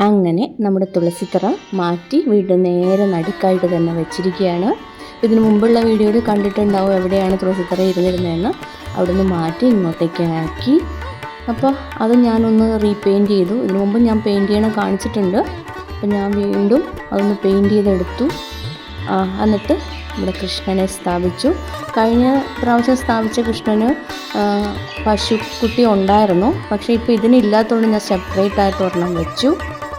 അങ്ങനെ നമ്മുടെ തുളസിത്തറ മാറ്റി വീണ്ടും നേരെ നടുക്കായിട്ട് തന്നെ വെച്ചിരിക്കുകയാണ്. ഇതിന് മുമ്പുള്ള വീഡിയോയിൽ കണ്ടിട്ടുണ്ടാവും എവിടെയാണ് തുളസിത്തറ ഇരുന്നിരുന്നതെന്ന്. അവിടെ നിന്ന് മാറ്റി ഇങ്ങോട്ടേക്ക് ആക്കി. അപ്പോൾ അത് ഞാനൊന്ന് റീപെയിൻറ്റ് ചെയ്തു. ഇതിനു മുമ്പ് ഞാൻ പെയിൻറ്റ് ചെയ്യണം കാണിച്ചിട്ടുണ്ട്. അപ്പോൾ ഞാൻ വീണ്ടും അതൊന്ന് പെയിൻറ്റ് ചെയ്തെടുത്തു. എന്നിട്ട് ഇവിടെ കൃഷ്ണനെ സ്ഥാപിച്ചു. കഴിഞ്ഞ പ്രാവശ്യം സ്ഥാപിച്ച കൃഷ്ണന് പശുക്കുട്ടി ഉണ്ടായിരുന്നു. പക്ഷേ ഇപ്പോൾ ഇതിനില്ലാത്തതുകൊണ്ട് ഞാൻ സെപ്പറേറ്റ് ആയിട്ട് ഒരെണ്ണം വെച്ചു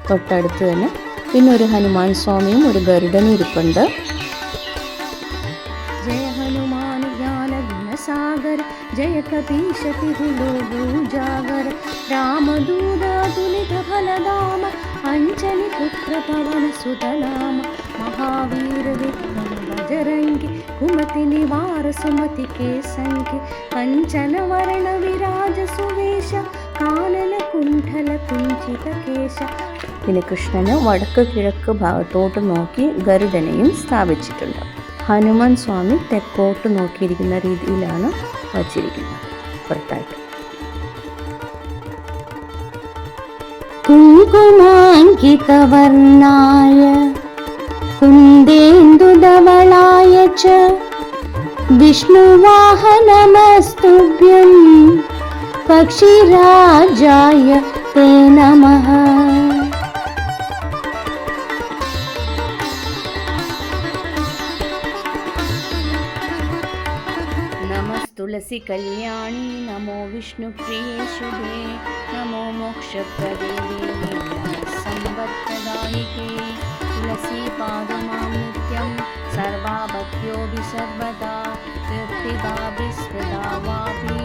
തൊട്ടടുത്ത് തന്നെ. പിന്നെ ഒരു ഹനുമാൻ സ്വാമിയും ഒരു ഗരുഡനും ഇരിപ്പുണ്ട്. ജയ ഹനുമാൻ ജ്ഞാന ഗുണസാഗർ ജയ കപീശതി ഉജാഗർ രാമദൂതാതുലിത ഫലധാമ അഞ്ജലി പുത്ര പവന സുതനാമ മഹാവീര വിക്രമ ബജരംഗി കുമതി നിവാര സുമതി കേസംഗി കഞ്ചന വരണ വിരാജ സുവേശ കാനന കുണ്ഠല കുഞ്ചിത കേശ. പിന്നെ കൃഷ്ണന് വടക്ക് കിഴക്ക് ഭാഗത്തോട്ട് നോക്കി ഗരുഡനെയും സ്ഥാപിച്ചിട്ടുണ്ട്. ഹനുമാൻ സ്വാമി തെക്കോട്ട് നോക്കിയിരിക്കുന്ന രീതിയിലാണ് വച്ചിരിക്കുന്നത് പുറത്തായിട്ട്. കുങ്കുമാങ്കിതവർണായ കുന്ദേന്ദുധവളായ ച വിഷ്ണുവാഹനമസ്തുഭ്യം പക്ഷിരാജായ തേ നമഃ. तुलसी कल्याणी नमो विष्णुप्रिये शुभे नमो मोक्षप्रदे देवी संवत्प्रदायिके तुलसी पादमां नित्यं सर्वापत्योऽपि सर्वदा कीर्तिदा विस्मृता वापि